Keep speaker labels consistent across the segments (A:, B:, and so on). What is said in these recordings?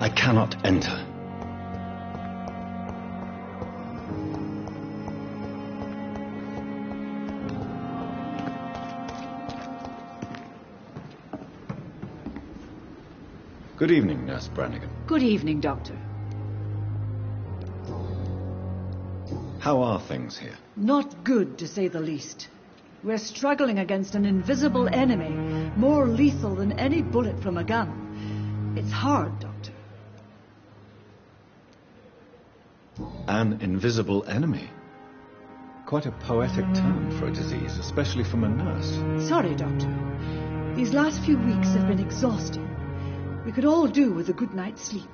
A: I cannot enter. Good evening, Nurse Brannigan.
B: Good evening, Doctor.
A: How are things here?
B: Not good, to say the least. We're struggling against an invisible enemy, more lethal than any bullet from a gun. It's hard, Doctor.
A: An invisible enemy? Quite a poetic term for a disease, especially from a nurse.
B: Sorry, Doctor. These last few weeks have been exhausting. We could all do with a good night's sleep.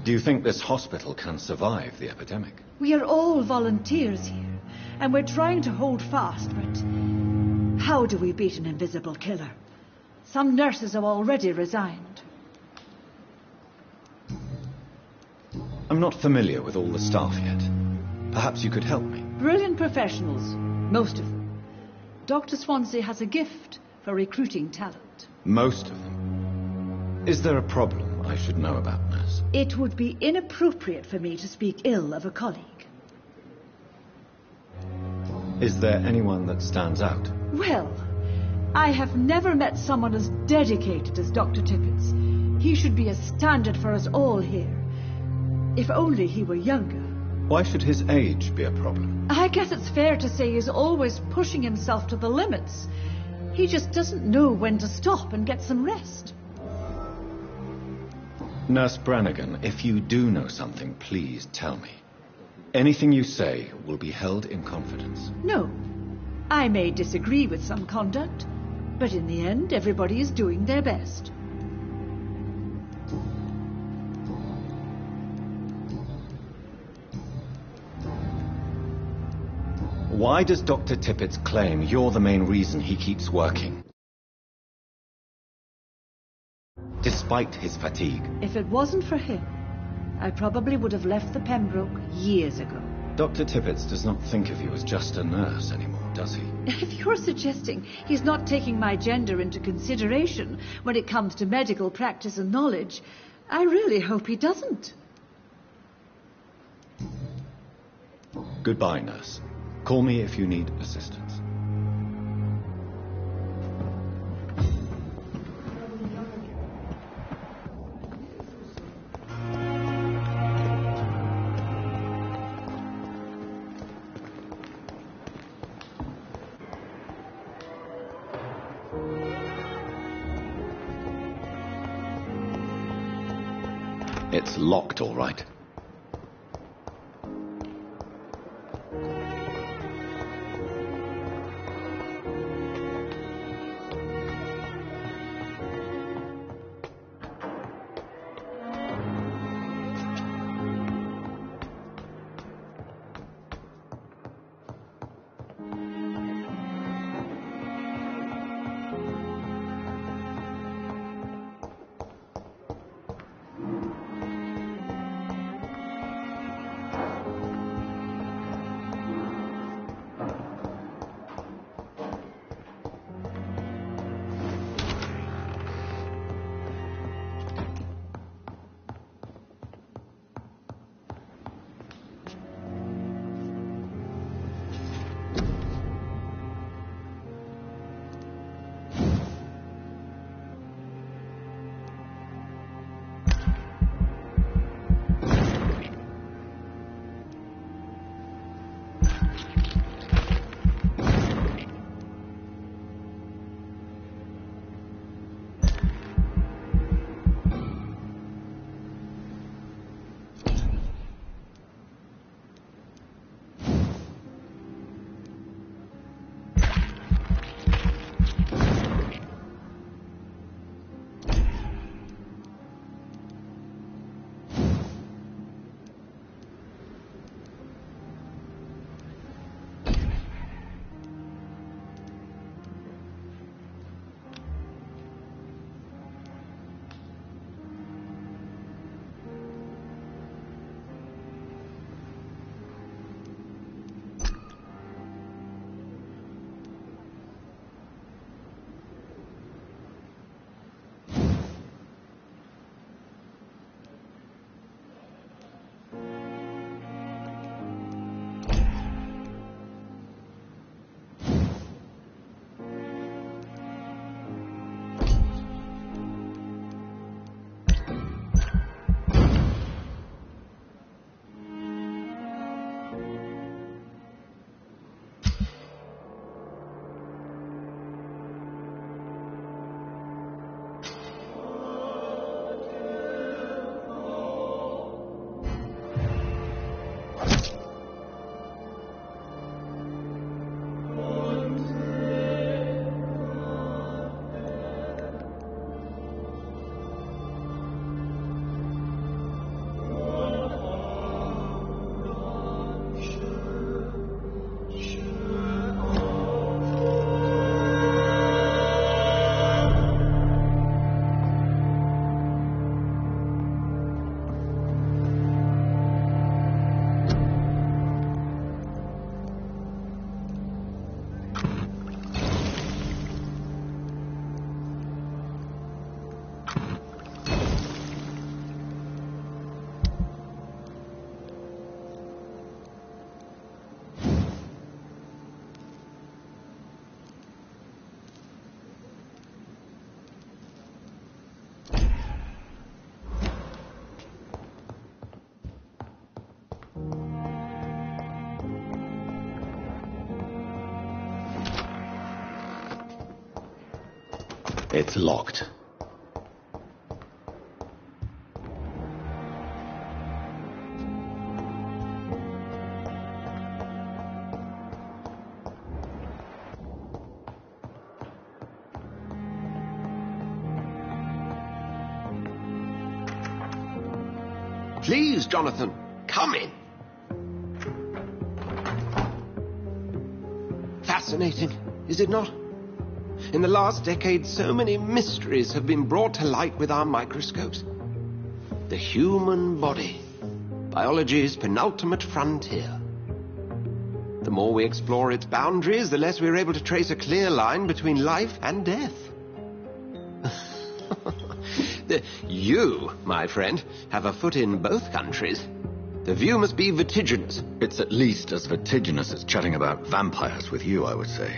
A: Do you think this hospital can survive the epidemic?
B: We are all volunteers here, and we're trying to hold fast, but how do we beat an invisible killer? Some nurses have already resigned.
A: I'm not familiar with all the staff yet. Perhaps you could help me.
B: Brilliant professionals, most of them. Dr. Swansea has a gift for recruiting talent.
A: Most of them. Is there a problem I should know about, nurse?
B: It would be inappropriate for me to speak ill of a colleague.
A: Is there anyone that stands out?
B: Well, I have never met someone as dedicated as Dr. Tippett's. He should be a standard for us all here. If only he were younger.
A: Why should his age be a problem?
B: I guess it's fair to say he's always pushing himself to the limits. He just doesn't know when to stop and get some rest.
A: Nurse Brannigan, if you do know something, please tell me. Anything you say will be held in confidence.
B: No. I may disagree with some conduct, but in the end, everybody is doing their best.
A: Why does Dr. Tippett claim you're the main reason he keeps working? Despite his fatigue.
B: If it wasn't for him, I probably would have left the Pembroke years ago.
A: Dr. Tippett does not think of you as just a nurse anymore, does he?
B: If you're suggesting he's not taking my gender into consideration when it comes to medical practice and knowledge, I really hope he doesn't.
A: Goodbye, nurse. Call me if you need assistance. It's locked, all right. It's locked.
C: Please, Jonathan, come in. Fascinating, is it not? In the last decade, so many mysteries have been brought to light with our microscopes. The human body, biology's penultimate frontier. The more we explore its boundaries, the less we're able to trace a clear line between life and death. You, my friend, have a foot in both countries. The view must be vertiginous.
A: It's at least as vertiginous as chatting about vampires with you, I would say.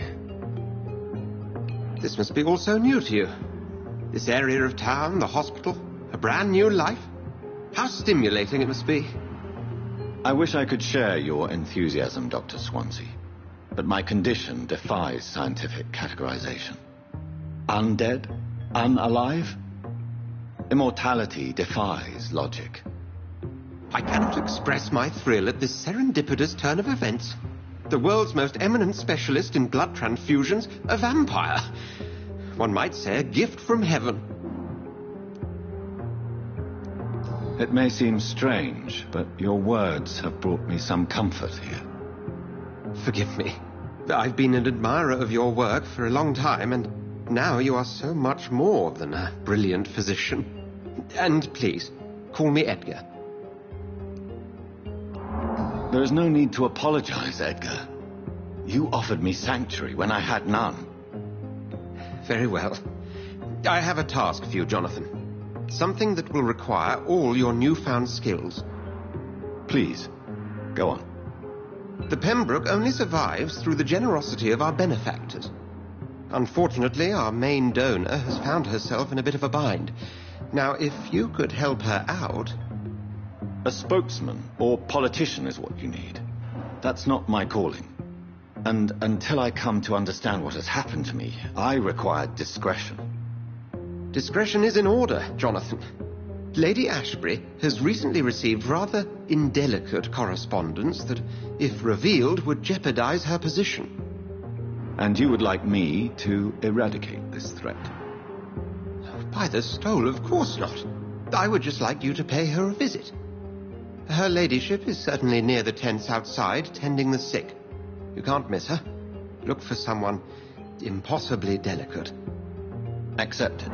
C: This must be all so new to you. This area of town, the hospital, a brand new life. How stimulating it must be.
A: I wish I could share your enthusiasm, Dr. Swansea, but my condition defies scientific categorization. Undead? Unalive? Immortality defies logic.
C: I cannot express my thrill at this serendipitous turn of events. The world's most eminent specialist in blood transfusions, a vampire. One might say a gift from heaven.
A: It may seem strange, but your words have brought me some comfort here.
C: Forgive me. I've been an admirer of your work for a long time, and now you are so much more than a brilliant physician. And please, call me Edgar.
A: There is no need to apologize, Edgar. You offered me sanctuary when I had none.
C: Very well. I have a task for you, Jonathan. Something that will require all your newfound skills.
A: Please, go on.
C: The Pembroke only survives through the generosity of our benefactors. Unfortunately, our main donor has found herself in a bit of a bind. Now, if you could help her out...
A: A spokesman or politician is what you need. That's not my calling. And until I come to understand what has happened to me, I require discretion.
C: Discretion is in order, Jonathan. Lady Ashbury has recently received rather indelicate correspondence that, if revealed, would jeopardize her position.
A: And you would like me to eradicate this threat?
C: By the stole, of course not. I would just like you to pay her a visit. Her ladyship is certainly near the tents outside, tending the sick. You can't miss her. Look for someone impossibly delicate.
A: Accepted.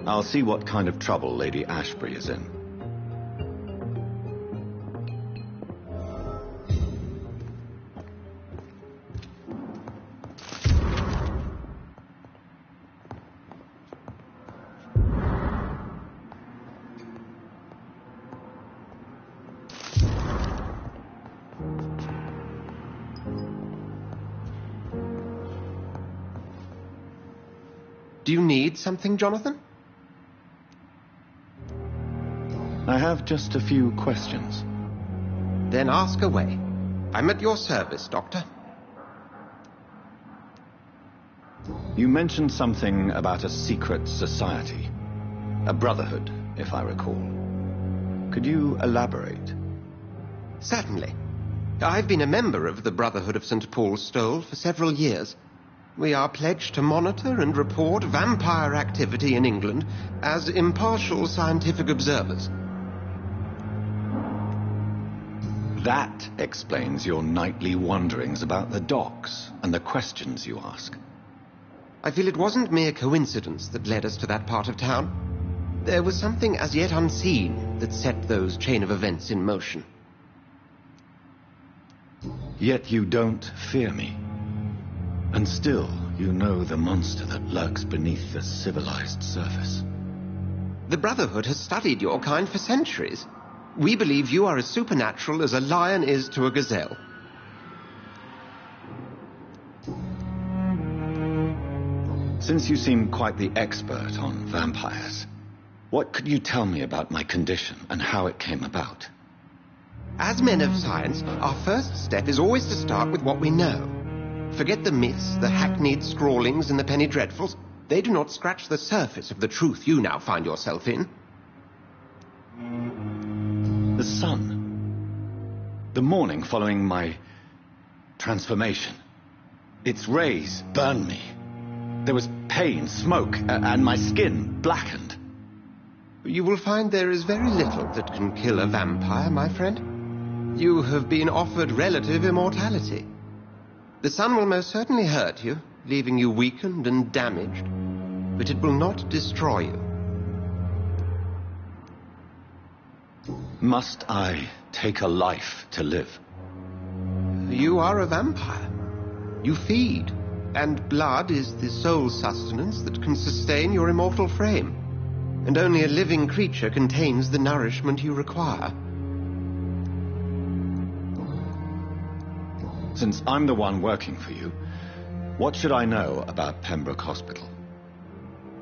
A: I'll see what kind of trouble Lady Ashbury is in.
C: Do you need something, Jonathan?
A: I have just a few questions.
C: Then ask away. I'm at your service, Doctor.
A: You mentioned something about a secret society. A brotherhood, if I recall. Could you elaborate?
C: Certainly. I've been a member of the Brotherhood of St. Paul's Stole for several years. We are pledged to monitor and report vampire activity in England as impartial scientific observers.
A: That explains your nightly wanderings about the docks and the questions you ask.
C: I feel it wasn't mere coincidence that led us to that part of town. There was something as yet unseen that set those chain of events in motion.
A: Yet you don't fear me. And still, you know the monster that lurks beneath the civilized surface.
C: The Brotherhood has studied your kind for centuries. We believe you are as supernatural as a lion is to a gazelle.
A: Since you seem quite the expert on vampires, what could you tell me about my condition and how it came about?
C: As men of science, our first step is always to start with what we know. Forget the myths, the hackneyed scrawlings in the penny dreadfuls. They do not scratch the surface of the truth you now find yourself in.
A: The sun. The morning following my transformation. Its rays burned me. There was pain, smoke, and my skin blackened.
C: You will find there is very little that can kill a vampire, my friend. You have been offered relative immortality. The sun will most certainly hurt you, leaving you weakened and damaged, but it will not destroy you.
A: Must I take a life to live?
C: You are a vampire. You feed, and blood is the sole sustenance that can sustain your immortal frame. And only a living creature contains the nourishment you require.
A: Since I'm the one working for you, what should I know about Pembroke Hospital?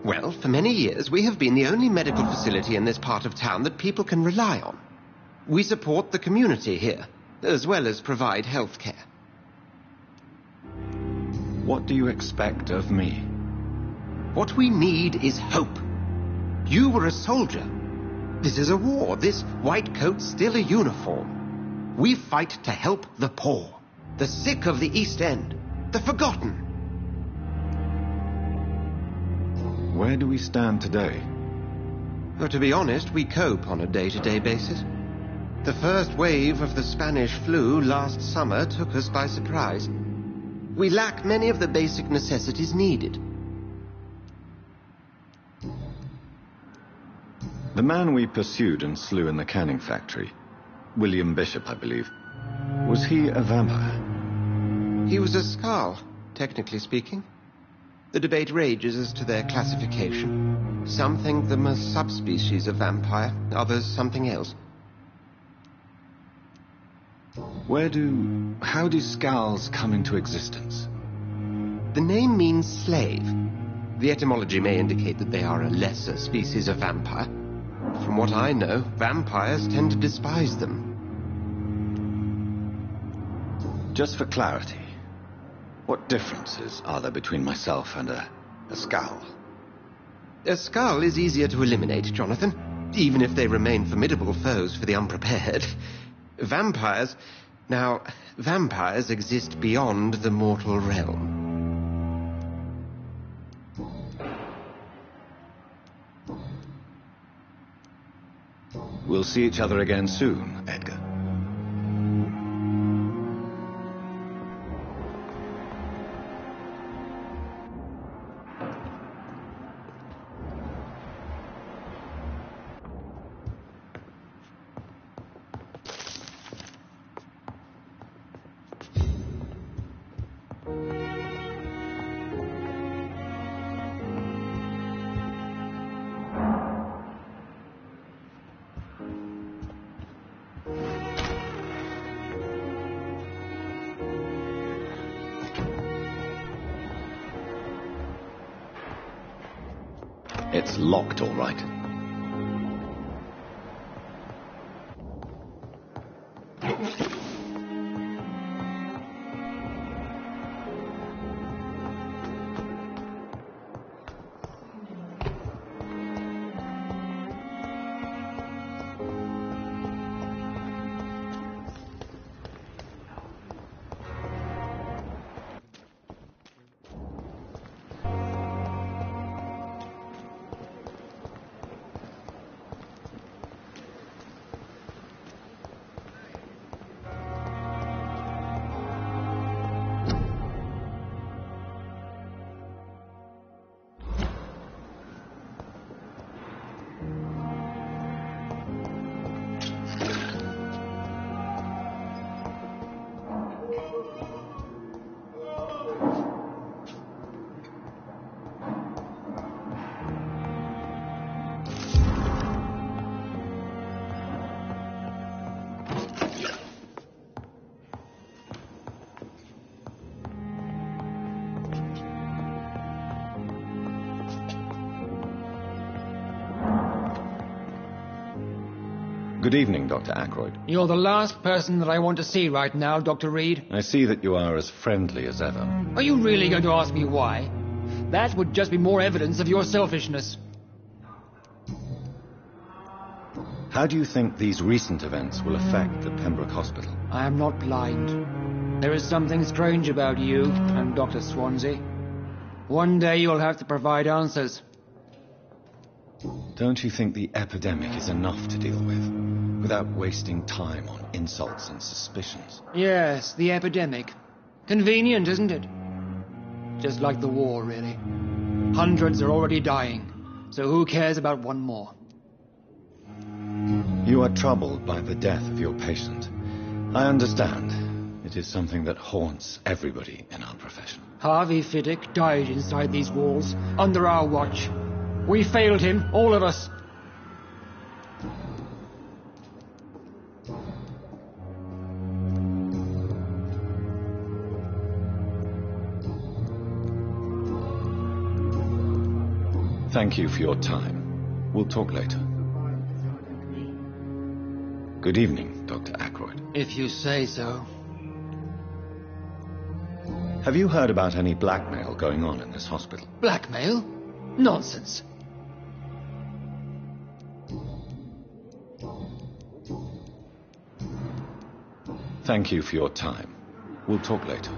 C: Well, for many years, we have been the only medical facility in this part of town that people can rely on. We support the community here, as well as provide health care.
A: What do you expect of me?
C: What we need is hope. You were a soldier. This is a war. This white coat's still a uniform. We fight to help the poor, the sick of the East End, the forgotten.
A: Where do we stand today?
C: Well, to be honest, we cope on a day-to-day basis. The first wave of the Spanish flu last summer took us by surprise. We lack many of the basic necessities needed.
A: The man we pursued and slew in the canning factory, William Bishop, I believe, was he a vampire?
C: He was a Skal, technically speaking. The debate rages as to their classification. Some think them a subspecies of vampire, others something else.
A: How do Skals come into existence?
C: The name means slave. The etymology may indicate that they are a lesser species of vampire. From what I know, vampires tend to despise them.
A: Just for clarity, what differences are there between myself and a Skal?
C: A Skal is easier to eliminate, Jonathan, even if they remain formidable foes for the unprepared. Vampires exist beyond the mortal realm.
A: We'll see each other again soon, Edgar. It's locked, all right. Good evening, Dr. Ackroyd.
D: You're the last person that I want to see right now, Dr. Reed.
A: I see that you are as friendly as ever.
D: Are you really going to ask me why? That would just be more evidence of your selfishness.
A: How do you think these recent events will affect the Pembroke Hospital?
D: I am not blind. There is something strange about you and Dr. Swansea. One day you'll have to provide answers.
A: Don't you think the epidemic is enough to deal with, without wasting time on insults and suspicions?
D: Yes, the epidemic. Convenient, isn't it? Just like the war, really. Hundreds are already dying, so who cares about one more?
A: You are troubled by the death of your patient. I understand. It is something that haunts everybody in our profession.
D: Harvey Fiddick died inside these walls, under our watch. We failed him, all of us.
A: Thank you for your time. We'll talk later. Good evening, Dr. Ackroyd.
D: If you say so.
A: Have you heard about any blackmail going on in this hospital?
D: Blackmail? Nonsense.
A: Thank you for your time. We'll talk later.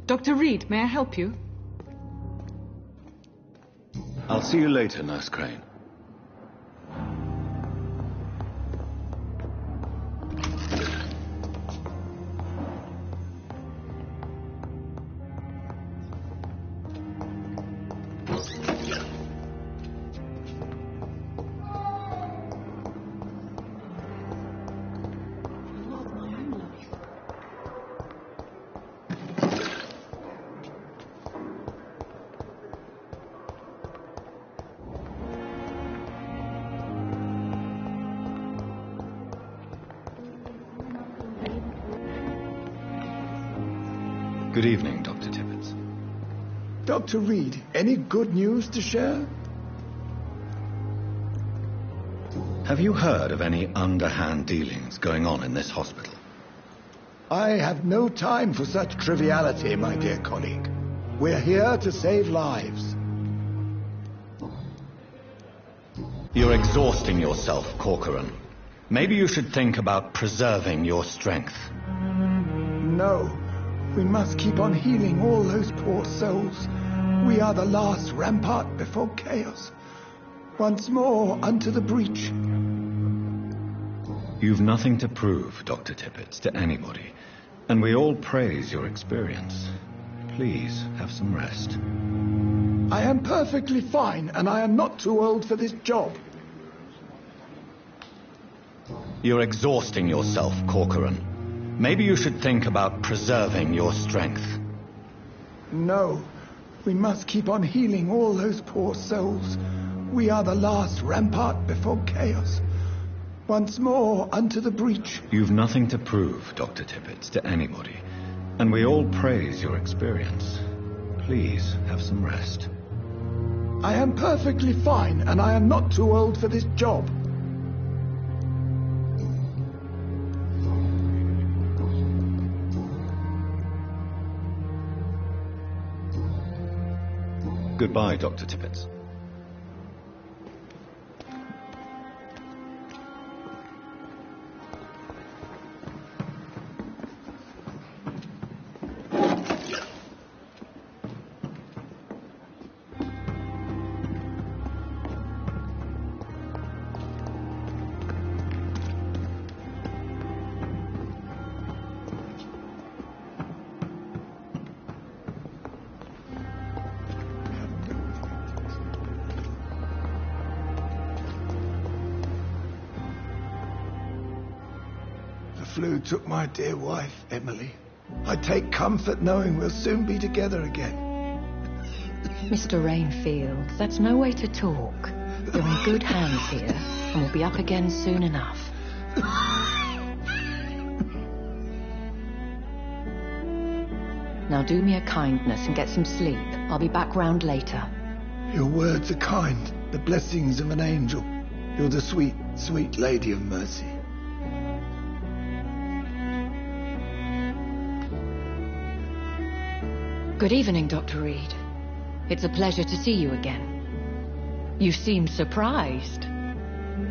B: Dr. Reed, may I help you?
A: I'll see you later, Nurse Crane. Good evening, Dr. Tippett.
E: Dr. Reed, any good news to share?
A: Have you heard of any underhand dealings going on in this hospital?
E: I have no time for such triviality, my dear colleague. We're here to save lives.
A: You're exhausting yourself, Corcoran. Maybe you should think about preserving your strength.
E: No. We must keep on healing all those poor souls. We are the last rampart before chaos. Once more unto the breach.
A: You've nothing to prove, Dr. Tippett, to anybody. And we all praise your experience. Please, have some rest.
E: I am perfectly fine, and I am not too old for this job.
A: You're exhausting yourself, Corcoran. Maybe you should think about preserving your strength.
E: No. We must keep on healing all those poor souls. We are the last rampart before chaos. Once more unto the breach.
A: You've nothing to prove, Dr. Tippett, to anybody. And we all praise your experience. Please, have some rest.
E: I am perfectly fine, and I am not too old for this job.
A: Goodbye, Dr. Tippett.
E: The flu took my dear wife, Emily. I take comfort knowing we'll soon be together again.
F: Mr. Rainfield, that's no way to talk. You're in good hands here, and we'll be up again soon enough. Now do me a kindness and get some sleep. I'll be back round later.
E: Your words are kind, the blessings of an angel. You're the sweet, sweet Lady of Mercy.
F: Good evening, Dr. Reed. It's a pleasure to see you again. You seem surprised.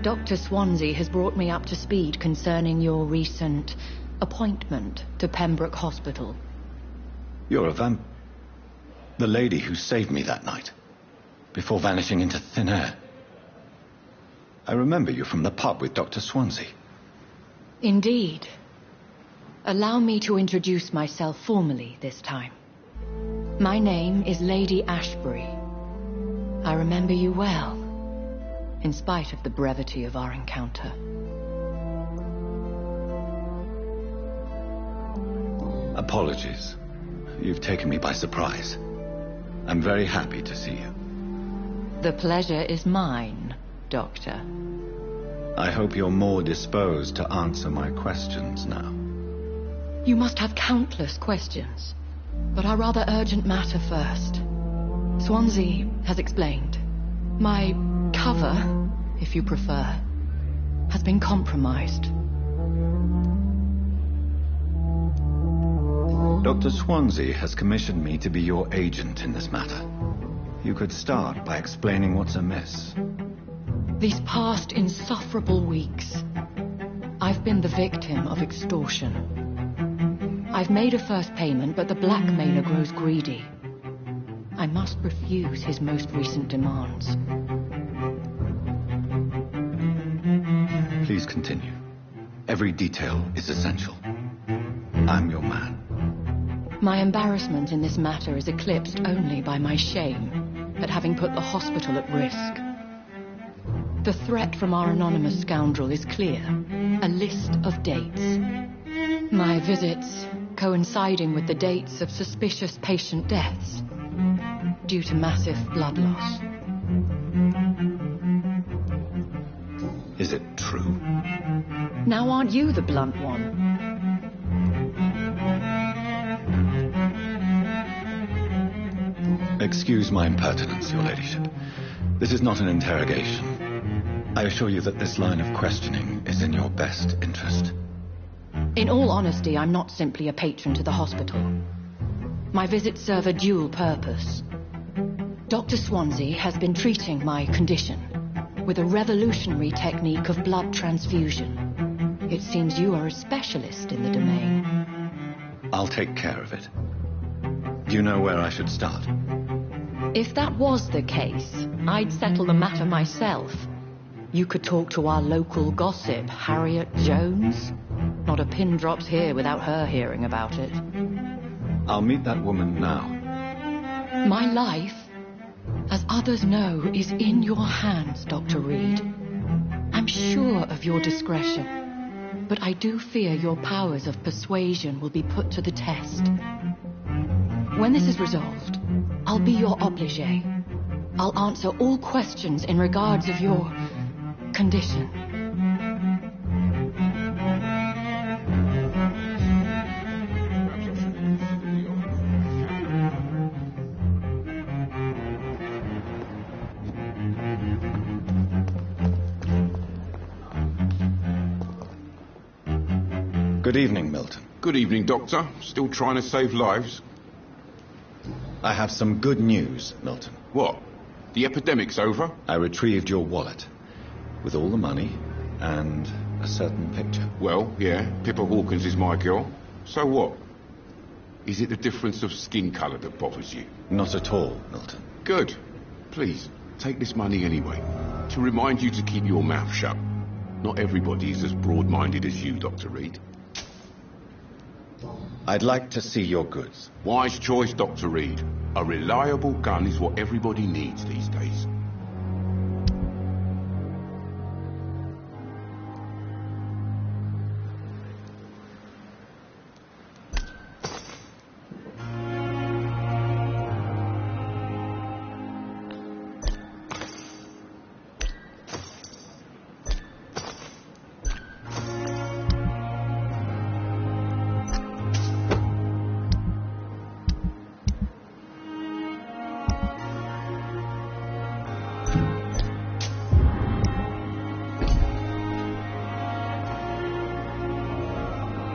F: Dr. Swansea has brought me up to speed concerning your recent appointment to Pembroke Hospital.
A: You're a the lady who saved me that night, before vanishing into thin air. I remember you from the pub with Dr. Swansea.
F: Indeed. Allow me to introduce myself formally this time. My name is Lady Ashbury. I remember you well, in spite of the brevity of our encounter.
A: Apologies. You've taken me by surprise. I'm very happy to see you.
F: The pleasure is mine, Doctor.
A: I hope you're more disposed to answer my questions now.
F: You must have countless questions, but our rather urgent matter first. Swansea has explained. My cover, if you prefer, has been compromised.
A: Dr. Swansea has commissioned me to be your agent in this matter. You could start by explaining what's amiss.
F: These past insufferable weeks, I've been the victim of extortion. I've made a first payment, but the blackmailer grows greedy. I must refuse his most recent demands.
A: Please continue. Every detail is essential. I'm your man.
F: My embarrassment in this matter is eclipsed only by my shame at having put the hospital at risk. The threat from our anonymous scoundrel is clear. A list of dates. My visits coinciding with the dates of suspicious patient deaths due to massive blood loss.
A: Is it true?
F: Now aren't you the blunt one?
A: Excuse my impertinence, Your Ladyship. This is not an interrogation. I assure you that this line of questioning is in your best interest.
F: In all honesty, I'm not simply a patron to the hospital. My visits serve a dual purpose. Dr. Swansea has been treating my condition with a revolutionary technique of blood transfusion. It seems you are a specialist in the domain.
A: I'll take care of it. Do you know where I should start?
F: If that was the case, I'd settle the matter myself. You could talk to our local gossip, Harriet Jones. Not a pin drops here without her hearing about it.
A: I'll meet that woman now.
F: My life, as others know, is in your hands, Dr. Reed. I'm sure of your discretion, but I do fear your powers of persuasion will be put to the test. When this is resolved, I'll be your obligé. I'll answer all questions in regards of your condition.
A: Good evening, Milton.
G: Good evening, Doctor. Still trying to save lives?
A: I have some good news, Milton.
G: What? The epidemic's over?
A: I retrieved your wallet, with all the money and a certain picture.
G: Well, yeah, Pippa Hawkins is my girl. So what? Is it the difference of skin colour that bothers you?
A: Not at all, Milton.
G: Good. Please, take this money anyway, to remind you to keep your mouth shut. Not everybody is as broad-minded as you, Dr. Reed.
A: I'd like to see your goods.
G: Wise choice, Dr. Reed. A reliable gun is what everybody needs these days.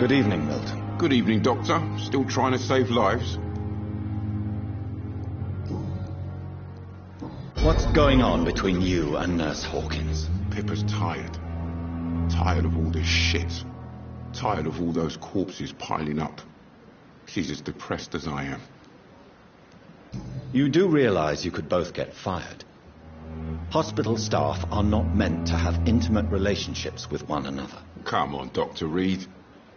A: Good evening, Milton.
G: Good evening, Doctor. Still trying to save lives?
A: What's going on between you and Nurse Hawkins?
G: Pippa's tired. Tired of all this shit. Tired of all those corpses piling up. She's as depressed as I am.
A: You do realize you could both get fired. Hospital staff are not meant to have intimate relationships with one another.
G: Come on, Dr. Reed.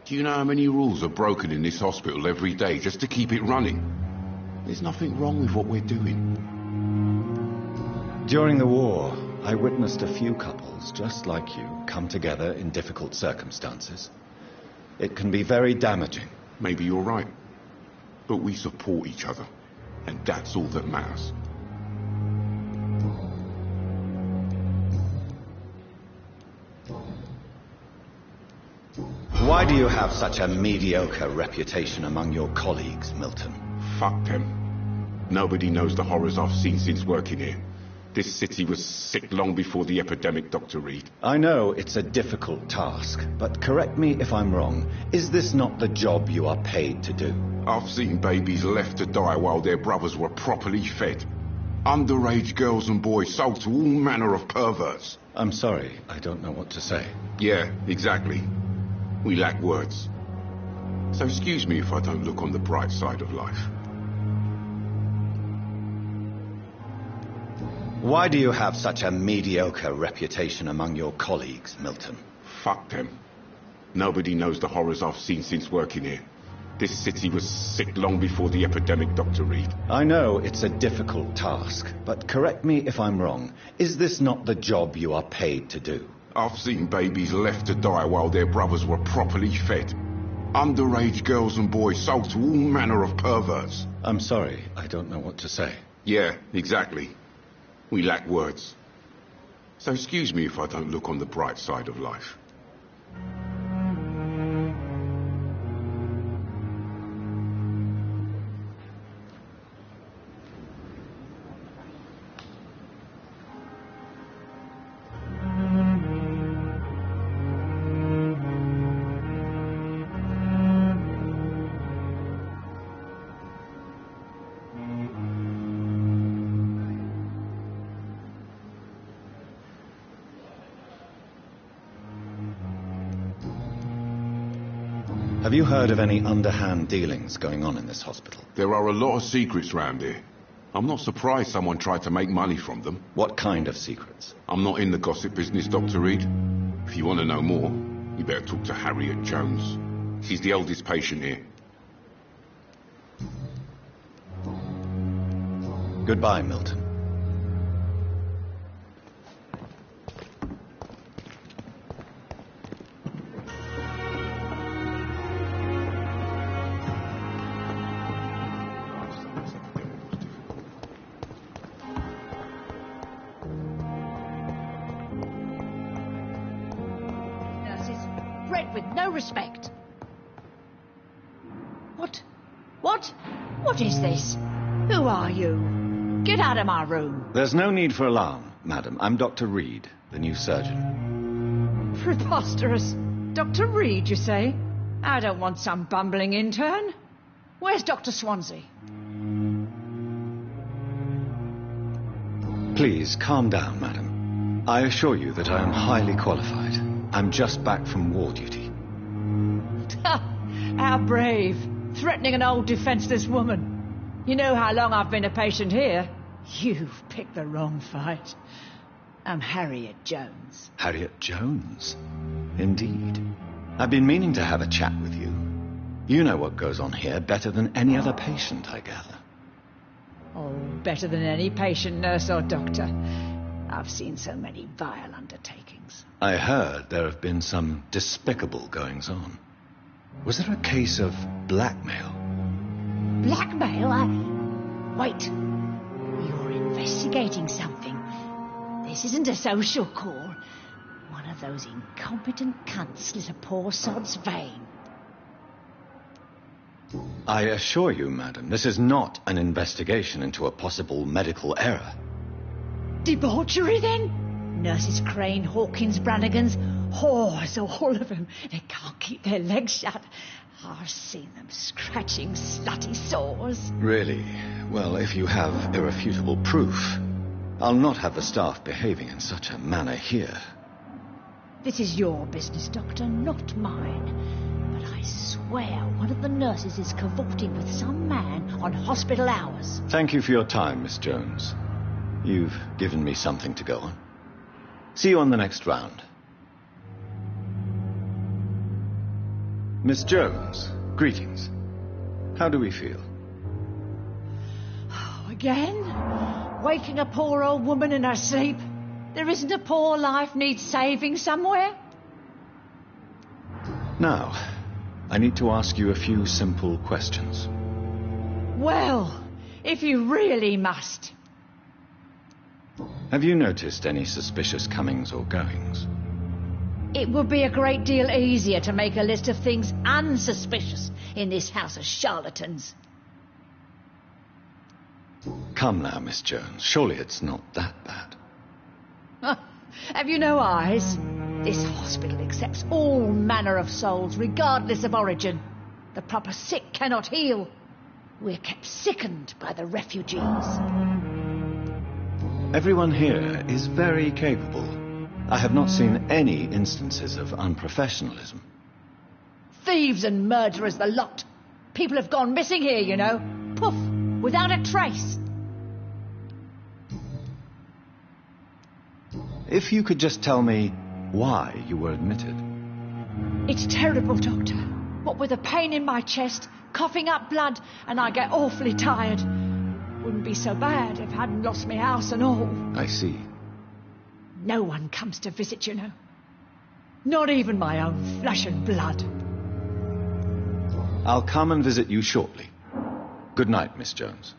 G: Do you know how many rules are broken in this hospital every day just to keep it running? There's nothing wrong with what we're doing.
A: During the war, I witnessed a few couples just like you come together in difficult circumstances. It can be very damaging.
G: Maybe you're right. But we support each other. And that's all that matters.
A: Why do you have such a mediocre reputation among your colleagues, Milton?
G: Fuck them. Nobody knows the horrors I've seen since working here. This city was sick long before the epidemic, Dr. Reed.
A: I know it's a difficult task, but correct me if I'm wrong. Is this not the job you are paid to do?
G: I've seen babies left to die while their brothers were properly fed. Underage girls and boys sold to all manner of perverts.
A: I'm sorry, I don't know what to say.
G: Yeah, exactly. We lack words. So excuse me if I don't look on the bright side of life.
A: Why do you have such a mediocre reputation among your colleagues, Milton?
G: Fuck them. Nobody knows the horrors I've seen since working here. This city was sick long before the epidemic, Dr. Reed.
A: I know it's a difficult task, but correct me if I'm wrong. Is this not the job you are paid to do?
G: I've seen babies left to die while their brothers were properly fed. Underage girls and boys sold to all manner of perverts.
A: I'm sorry, I don't know what to say.
G: Yeah, exactly. We lack words. So excuse me if I don't look on the bright side of life.
A: Have you heard of any underhand dealings going on in this hospital?
G: There are a lot of secrets round here. I'm not surprised someone tried to make money from them.
A: What kind of secrets?
G: I'm not in the gossip business, Dr. Reed. If you want to know more, you better talk to Harriet Jones. She's the oldest patient here.
A: Goodbye, Milton.
H: Bred with no respect. What is this? Who are you? Get out of my room.
A: There's no need for alarm, madam. I'm Dr. Reed, the new surgeon.
B: Preposterous. Dr. Reed, you say? I don't want some bumbling intern. Where's Dr. Swansea?
A: Please, calm down, madam. I assure you that I am highly qualified. I'm just back from war duty.
B: How brave. Threatening an old defenseless woman. You know how long I've been a patient here? You've picked the wrong fight. I'm Harriet Jones.
A: Harriet Jones? Indeed. I've been meaning to have a chat with you. You know what goes on here better than any other patient, I gather.
B: Oh, better than any patient, nurse or doctor. I've seen so many vile undertakings.
A: I heard there have been some despicable goings-on. Was there a case of blackmail?
H: Blackmail? Wait. You're investigating something. This isn't a social call. One of those incompetent cunts slit a poor sod's vein.
A: I assure you, madam, this is not an investigation into a possible medical error.
H: Debauchery, then? Nurses Crane, Hawkins, Brannigans, whores, all of them. They can't keep their legs shut. I've seen them scratching slutty sores.
A: Really? Well, if you have irrefutable proof, I'll not have the staff behaving in such a manner here.
H: This is your business, Doctor, not mine. But I swear one of the nurses is cavorting with some man on hospital hours.
A: Thank you for your time, Miss Jones. You've given me something to go on. See you on the next round. Miss Jones, greetings. How do we feel?
B: Again? Waking a poor old woman in her sleep? There isn't a poor life needs saving somewhere?
A: Now, I need to ask you a few simple questions.
B: Well, if you really must.
A: Have you noticed any suspicious comings or goings?
B: It would be a great deal easier to make a list of things unsuspicious in this house of charlatans.
A: Come now, Miss Jones. Surely it's not that bad.
B: Have you no eyes? This hospital accepts all manner of souls, regardless of origin. The proper sick cannot heal. We're kept sickened by the refugees.
A: Everyone here is very capable. I have not seen any instances of unprofessionalism.
B: Thieves and murderers, the lot. People have gone missing here, you know. Poof, without a trace.
A: If you could just tell me why you were admitted.
B: It's terrible, Doctor. What with a pain in my chest, coughing up blood, and I get awfully tired. Wouldn't be so bad if I hadn't lost my house and all.
A: I see.
B: No one comes to visit, you know. Not even my own flesh and blood.
A: I'll come and visit you shortly. Good night, Miss Jones.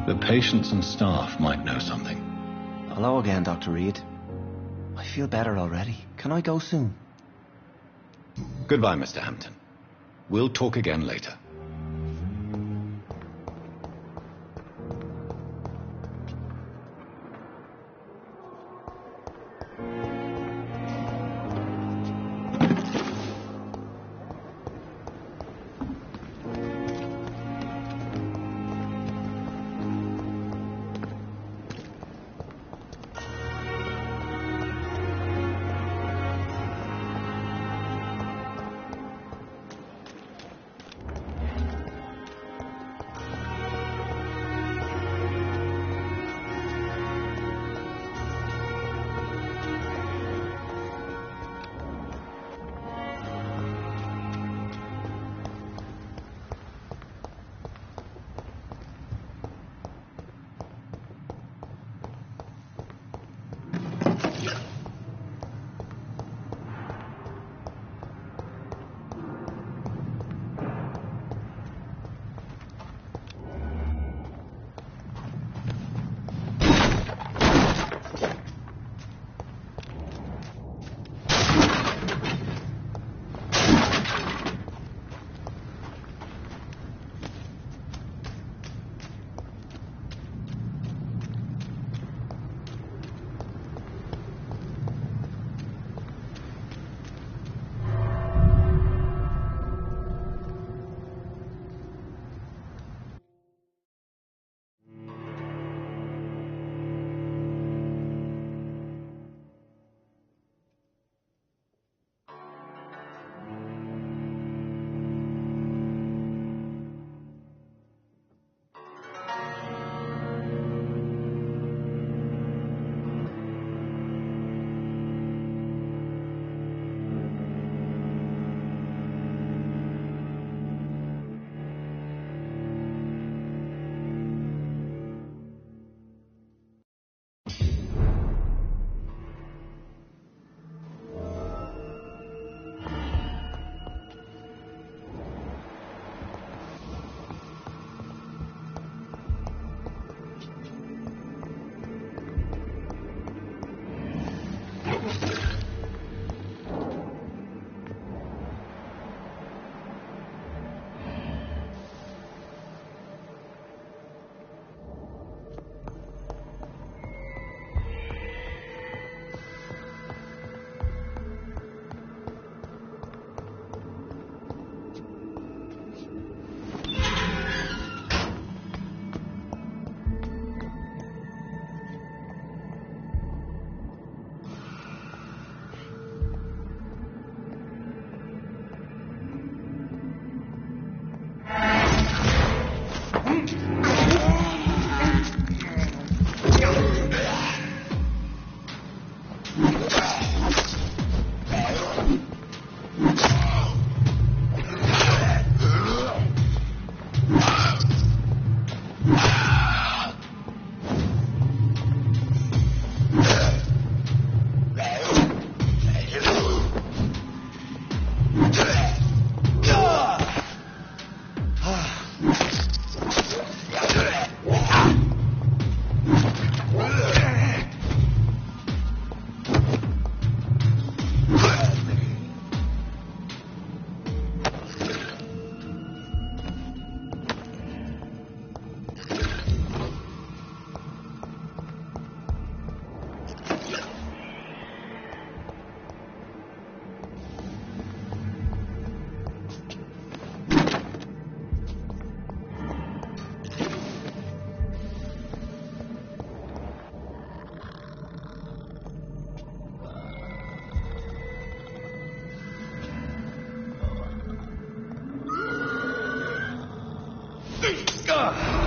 A: The patients and staff might know something.
I: Hello again, Dr. Reed. I feel better already. Can I go soon?
A: Goodbye, Mr. Hampton. We'll talk again later.
J: Ugh!